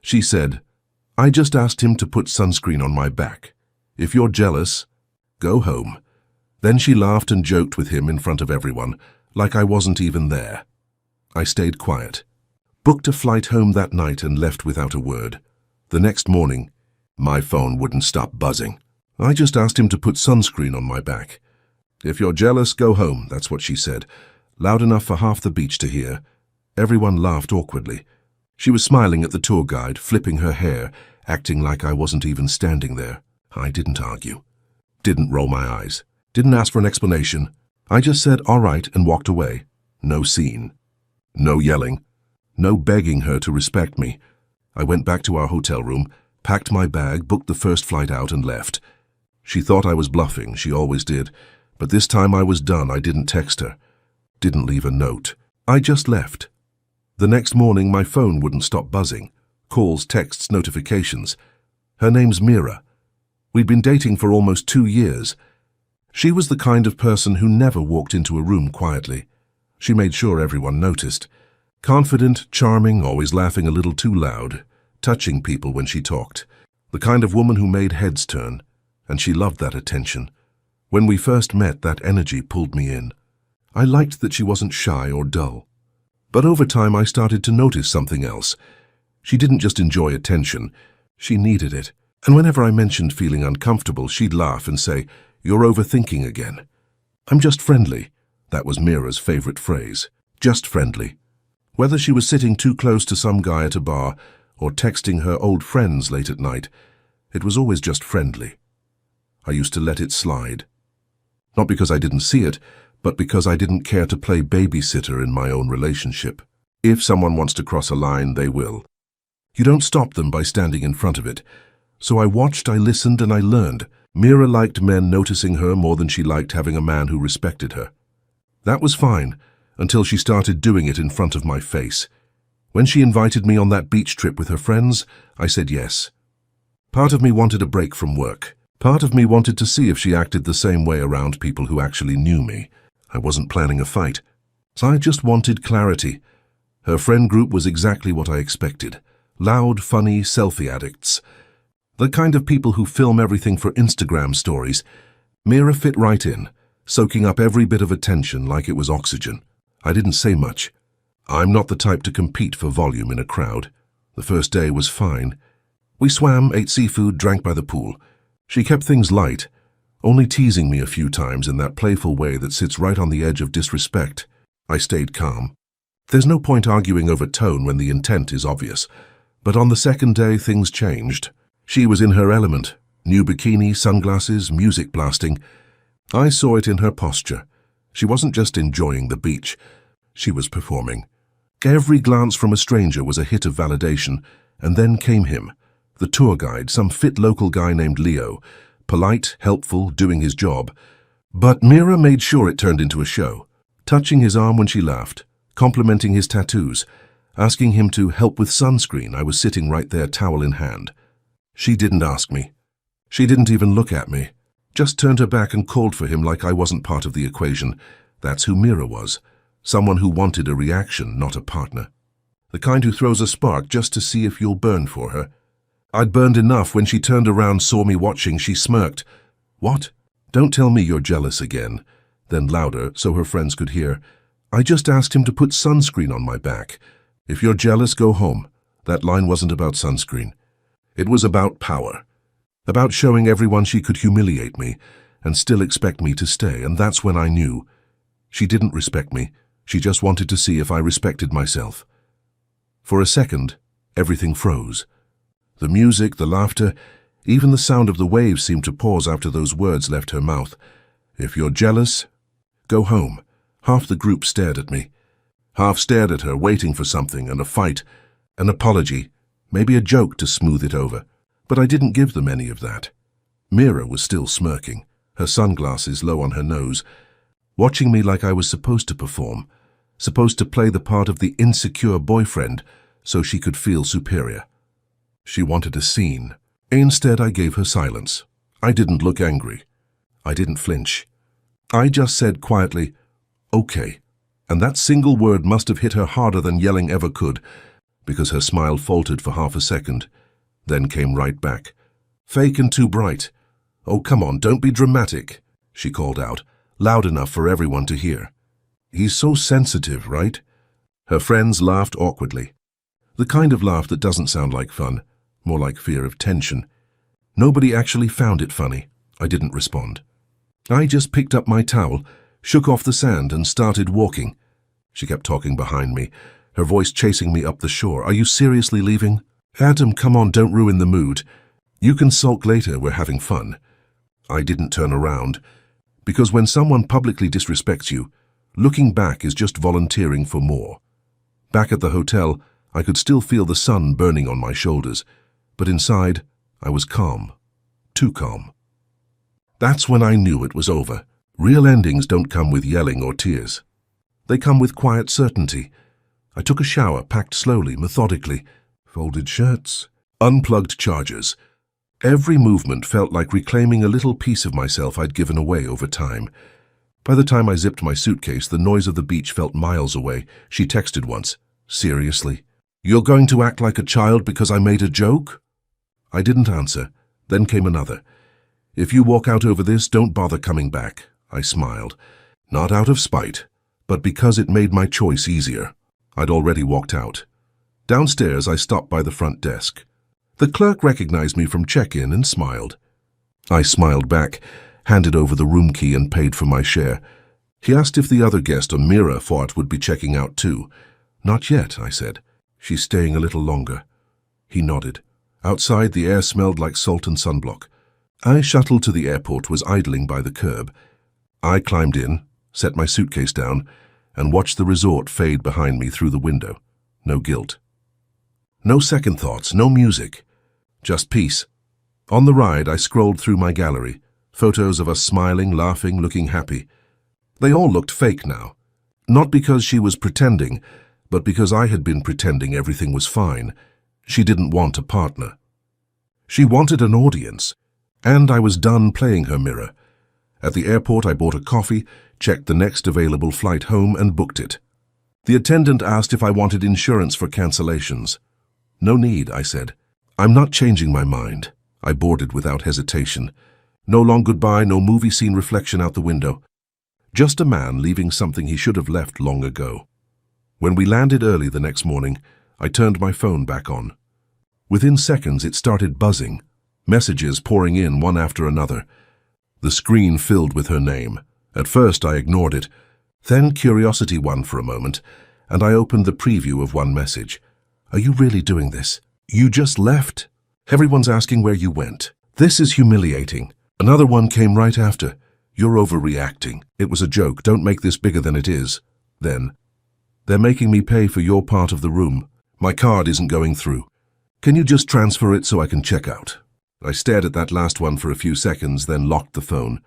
She said, "I just asked him to put sunscreen on my back. If you're jealous, go home." Then she laughed and joked with him in front of everyone, like I wasn't even there. I stayed quiet, booked a flight home that night and left without a word. The next morning, my phone wouldn't stop buzzing. "I just asked him to put sunscreen on my back. If you're jealous, go home," that's what she said, loud enough for half the beach to hear. Everyone laughed awkwardly. She was smiling at the tour guide, flipping her hair, acting like I wasn't even standing there. I didn't argue, didn't roll my eyes, didn't ask for an explanation. I just said, "All right," and walked away. No scene. No yelling. No begging her to respect me. I went back to our hotel room, packed my bag, booked the first flight out, and left. She thought I was bluffing, she always did, but this time I was done. I didn't text her, didn't leave a note. I just left. The next morning, my phone wouldn't stop buzzing. Calls, texts, notifications. Her name's Mira. We'd been dating for almost 2 years. She was the kind of person who never walked into a room quietly. She made sure everyone noticed. Confident, charming, always laughing a little too loud, touching people when she talked. The kind of woman who made heads turn, and she loved that attention. When we first met, that energy pulled me in. I liked that she wasn't shy or dull. But over time, I started to notice something else. She didn't just enjoy attention, she needed it. And whenever I mentioned feeling uncomfortable, she'd laugh and say, "You're overthinking again." "I'm just friendly." That was Mira's favorite phrase. Just friendly. Whether she was sitting too close to some guy at a bar or texting her old friends late at night, it was always just friendly. I used to let it slide. Not because I didn't see it, but because I didn't care to play babysitter in my own relationship. If someone wants to cross a line, they will. You don't stop them by standing in front of it. So I watched, I listened, and I learned. Mira liked men noticing her more than she liked having a man who respected her. That was fine, until she started doing it in front of my face. When she invited me on that beach trip with her friends, I said yes. Part of me wanted a break from work. Part of me wanted to see if she acted the same way around people who actually knew me. I wasn't planning a fight. So I just wanted clarity. Her friend group was exactly what I expected. Loud, funny, selfie addicts. The kind of people who film everything for Instagram stories. Mira fit right in, soaking up every bit of attention like it was oxygen. I didn't say much. I'm not the type to compete for volume in a crowd. The first day was fine. We swam, ate seafood, drank by the pool. She kept things light, only teasing me a few times in that playful way that sits right on the edge of disrespect. I stayed calm. There's no point arguing over tone when the intent is obvious. But on the second day, things changed. She was in her element. New bikini, sunglasses, music blasting. I saw it in her posture. She wasn't just enjoying the beach. She was performing. Every glance from a stranger was a hit of validation. And then came him, the tour guide, some fit local guy named Leo. Polite, helpful, doing his job. But Mira made sure it turned into a show. Touching his arm when she laughed, complimenting his tattoos, asking him to help with sunscreen. I was sitting right there, towel in hand. She didn't ask me. She didn't even look at me. Just turned her back and called for him like I wasn't part of the equation. That's who Mira was. Someone who wanted a reaction, not a partner. The kind who throws a spark just to see if you'll burn for her. I'd burned enough. When she turned around, saw me watching, she smirked. "What? Don't tell me you're jealous again." Then louder, so her friends could hear. "I just asked him to put sunscreen on my back. If you're jealous, go home." That line wasn't about sunscreen. It was about power. About showing everyone she could humiliate me and still expect me to stay. And that's when I knew. She didn't respect me. She just wanted to see if I respected myself. For a second, everything froze. The music, the laughter, even the sound of the waves seemed to pause after those words left her mouth. "If you're jealous, go home." Half the group stared at me. Half stared at her, waiting for something, and a fight, an apology, maybe a joke to smooth it over. But I didn't give them any of that. Mira was still smirking, her sunglasses low on her nose, watching me like I was supposed to perform, supposed to play the part of the insecure boyfriend so she could feel superior. She wanted a scene. Instead, I gave her silence. I didn't look angry. I didn't flinch. I just said quietly, "Okay." And that single word must have hit her harder than yelling ever could. because her smile faltered for half a second, then came right back. Fake and too bright. Oh, come on, don't be dramatic, she called out, loud enough for everyone to hear. He's so sensitive, right? Her friends laughed awkwardly. The kind of laugh that doesn't sound like fun, more like fear of tension. Nobody actually found it funny. I didn't respond. I just picked up my towel, shook off the sand, and started walking. She kept talking behind me, her voice chasing me up the shore. Are you seriously leaving? Adam, come on, don't ruin the mood. You can sulk later, we're having fun. I didn't turn around, because when someone publicly disrespects you, looking back is just volunteering for more. Back at the hotel, I could still feel the sun burning on my shoulders, but inside, I was calm. Too calm. That's when I knew it was over. Real endings don't come with yelling or tears. They come with quiet certainty. I took a shower, packed slowly, methodically, folded shirts, unplugged chargers. Every movement felt like reclaiming a little piece of myself I'd given away over time. By the time I zipped my suitcase, the noise of the beach felt miles away. She texted once. Seriously? You're going to act like a child because I made a joke? I didn't answer. Then came another. If you walk out over this, don't bother coming back. I smiled. Not out of spite, but because it made my choice easier. I'd already walked out. Downstairs, I stopped by the front desk. The clerk recognized me from check-in and smiled. I smiled back, handed over the room key and paid for my share. He asked if the other guest, Amira, thought would be checking out too. Not yet, I said. She's staying a little longer. He nodded. Outside, the air smelled like salt and sunblock. I shuttled to the airport, was idling by the curb. I climbed in, set my suitcase down, and watched the resort fade behind me through the window. No guilt. No second thoughts, no music. Just peace. On the ride, I scrolled through my gallery. Photos of us smiling, laughing, looking happy. They all looked fake now. Not because she was pretending, but because I had been pretending everything was fine. She didn't want a partner. She wanted an audience, and I was done playing her mirror. At the airport, I bought a coffee, checked the next available flight home, and booked it. The attendant asked if I wanted insurance for cancellations. No need, I said. I'm not changing my mind. I boarded without hesitation. No long goodbye, no movie scene reflection out the window. Just a man leaving something he should have left long ago. When we landed early the next morning, I turned my phone back on. Within seconds, it started buzzing, messages pouring in one after another. The screen filled with her name. At first, I ignored it. Then curiosity won for a moment, and I opened the preview of one message. Are you really doing this? You just left? Everyone's asking where you went. This is humiliating. Another one came right after. You're overreacting. It was a joke. Don't make this bigger than it is. Then, they're making me pay for your part of the room. My card isn't going through. Can you just transfer it so I can check out? I stared at that last one for a few seconds, then locked the phone.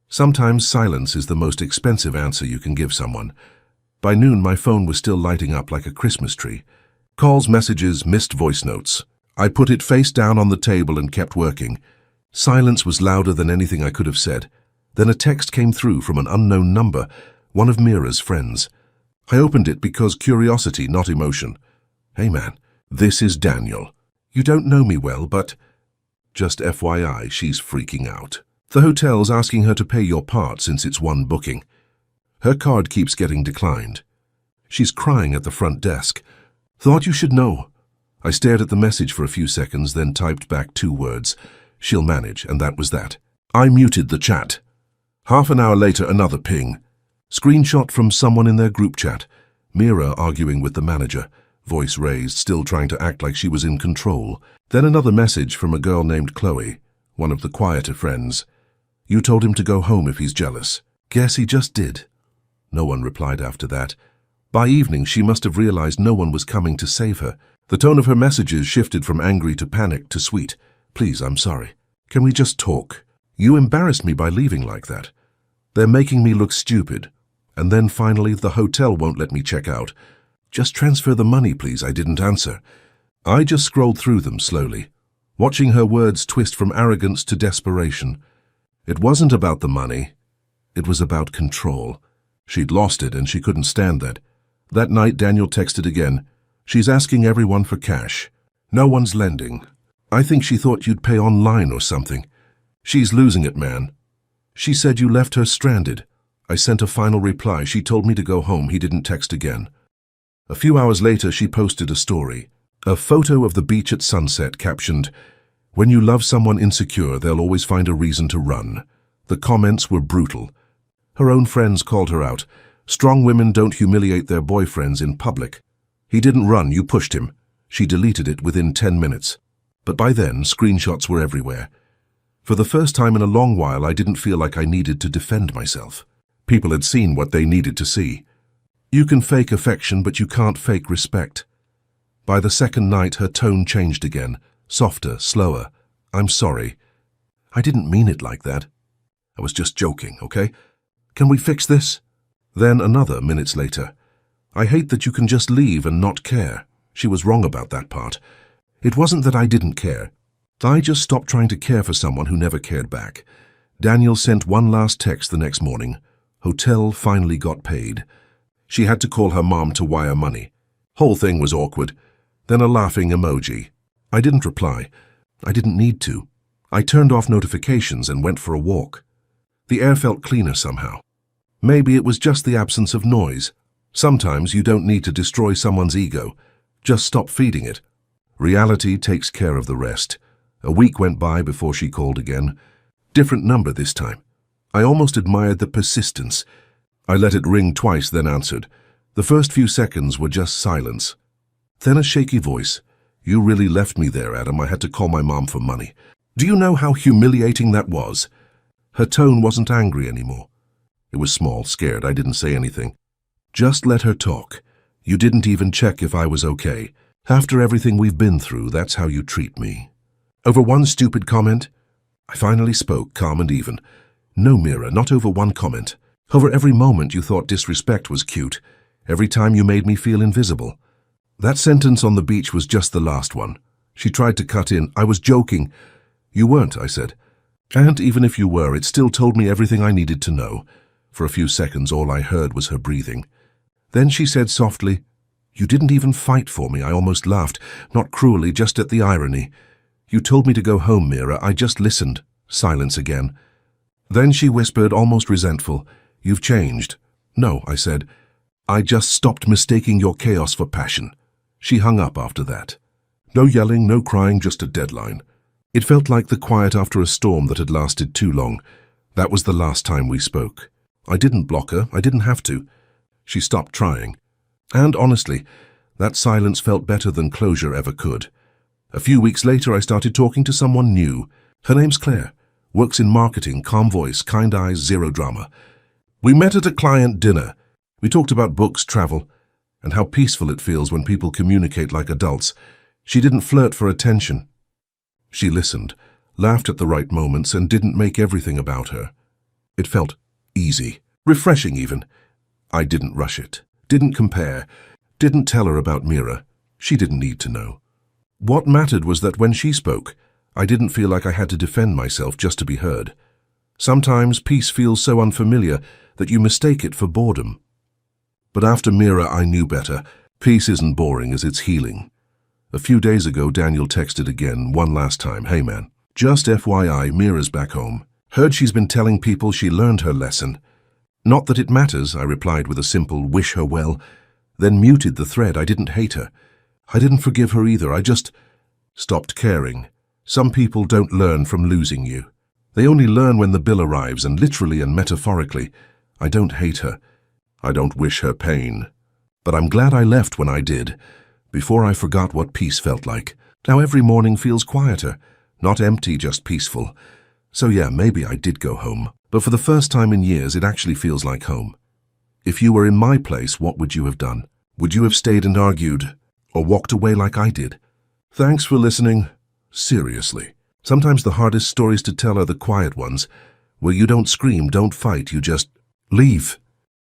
Sometimes silence is the most expensive answer you can give someone. By noon, my phone was still lighting up like a Christmas tree. Calls, messages, missed voice notes. I put it face down on the table and kept working. Silence was louder than anything I could have said. Then a text came through from an unknown number, one of Mira's friends. I opened it because curiosity, not emotion. Hey man, this is Daniel. You don't know me well, but... Just FYI, she's freaking out. The hotel's asking her to pay your part since it's one booking. Her card keeps getting declined. She's crying at the front desk. Thought you should know. I stared at the message for a few seconds, then typed back 2 words. She'll manage, and that was that. I muted the chat. Half an hour later, another ping. Screenshot from someone in their group chat. Mira arguing with the manager, voice raised, still trying to act like she was in control. Then another message from a girl named Chloe, one of the quieter friends. You told him to go home if he's jealous. Guess he just did. No one replied after that. By evening, she must have realized no one was coming to save her. The tone of her messages shifted from angry to panic to sweet. Please, I'm sorry. Can we just talk? You embarrassed me by leaving like that. They're making me look stupid. And then finally, the hotel won't let me check out. Just transfer the money, please. I didn't answer. I just scrolled through them slowly, watching her words twist from arrogance to desperation. It wasn't about the money. It was about control. She'd lost it and she couldn't stand that. That night, Daniel texted again. She's asking everyone for cash. No one's lending. I think she thought you'd pay online or something. She's losing it, man. She said you left her stranded. I sent a final reply. She told me to go home. He didn't text again. A few hours later, she posted a story. A photo of the beach at sunset captioned, "When you love someone insecure, they'll always find a reason to run." The comments were brutal. Her own friends called her out. Strong women don't humiliate their boyfriends in public. He didn't run, you pushed him. She deleted it within 10 minutes. But by then, screenshots were everywhere. For the first time in a long while, I didn't feel like I needed to defend myself. People had seen what they needed to see. You can fake affection, but you can't fake respect. By the second night, her tone changed again. Softer, slower. "I'm sorry. I didn't mean it like that. I was just joking, okay? Can we fix this?" Then another minutes later. "I hate that you can just leave and not care." She was wrong about that part. It wasn't that I didn't care. I just stopped trying to care for someone who never cared back. Daniel sent one last text the next morning. Hotel finally got paid. She had to call her mom to wire money. Whole thing was awkward. Then a laughing emoji. I didn't reply. I didn't need to. I turned off notifications and went for a walk. The air felt cleaner somehow. Maybe it was just the absence of noise. Sometimes you don't need to destroy someone's ego. Just stop feeding it. Reality takes care of the rest. A week went by before she called again. Different number this time. I almost admired the persistence. I let it ring twice, then answered. The first few seconds were just silence. Then a shaky voice. "You really left me there, Adam. I had to call my mom for money. Do you know how humiliating that was?" Her tone wasn't angry anymore. It was small, scared. I didn't say anything. "Just let her talk. You didn't even check if I was okay. After everything we've been through, that's how you treat me." Over one stupid comment? I finally spoke, calm and even. "No, Mira, not over one comment. Over every moment you thought disrespect was cute. Every time you made me feel invisible." That sentence on the beach was just the last one. She tried to cut in. "I was joking." "You weren't," I said. "And even if you were, it still told me everything I needed to know." For a few seconds, all I heard was her breathing. Then she said softly, "You didn't even fight for me." I almost laughed, not cruelly, just at the irony. "You told me to go home, Mira. I just listened." Silence again. Then she whispered, almost resentful, "You've changed." "No," I said. "I just stopped mistaking your chaos for passion." She hung up after that. No yelling, no crying, just a deadline. It felt like the quiet after a storm that had lasted too long. That was the last time we spoke. I didn't block her. I didn't have to. She stopped trying. And honestly, that silence felt better than closure ever could. A few weeks later, I started talking to someone new. Her name's Claire. Works in marketing, calm voice, kind eyes, zero drama. We met at a client dinner. We talked about books, travel, and how peaceful it feels when people communicate like adults. She didn't flirt for attention. She listened, laughed at the right moments, and didn't make everything about her. It felt easy, refreshing even. I didn't rush it, didn't compare, didn't tell her about Mira. She didn't need to know. What mattered was that when she spoke, I didn't feel like I had to defend myself just to be heard. Sometimes peace feels so unfamiliar that you mistake it for boredom. But after Mira, I knew better. Peace isn't boring as it's healing. A few days ago, Daniel texted again, one last time. "Hey man, just FYI, Mira's back home. Heard she's been telling people she learned her lesson." "Not that it matters," I replied with a simple "wish her well," then muted the thread. I didn't hate her. I didn't forgive her either. I just stopped caring. Some people don't learn from losing you. They only learn when the bill arrives, and literally and metaphorically. I don't hate her. I don't wish her pain. But I'm glad I left when I did, before I forgot what peace felt like. Now every morning feels quieter, not empty, just peaceful. So yeah, maybe I did go home, but for the first time in years, it actually feels like home. If you were in my place, what would you have done? Would you have stayed and argued, or walked away like I did? Thanks for listening. Seriously. Sometimes the hardest stories to tell are the quiet ones, where you don't scream, don't fight, you just leave.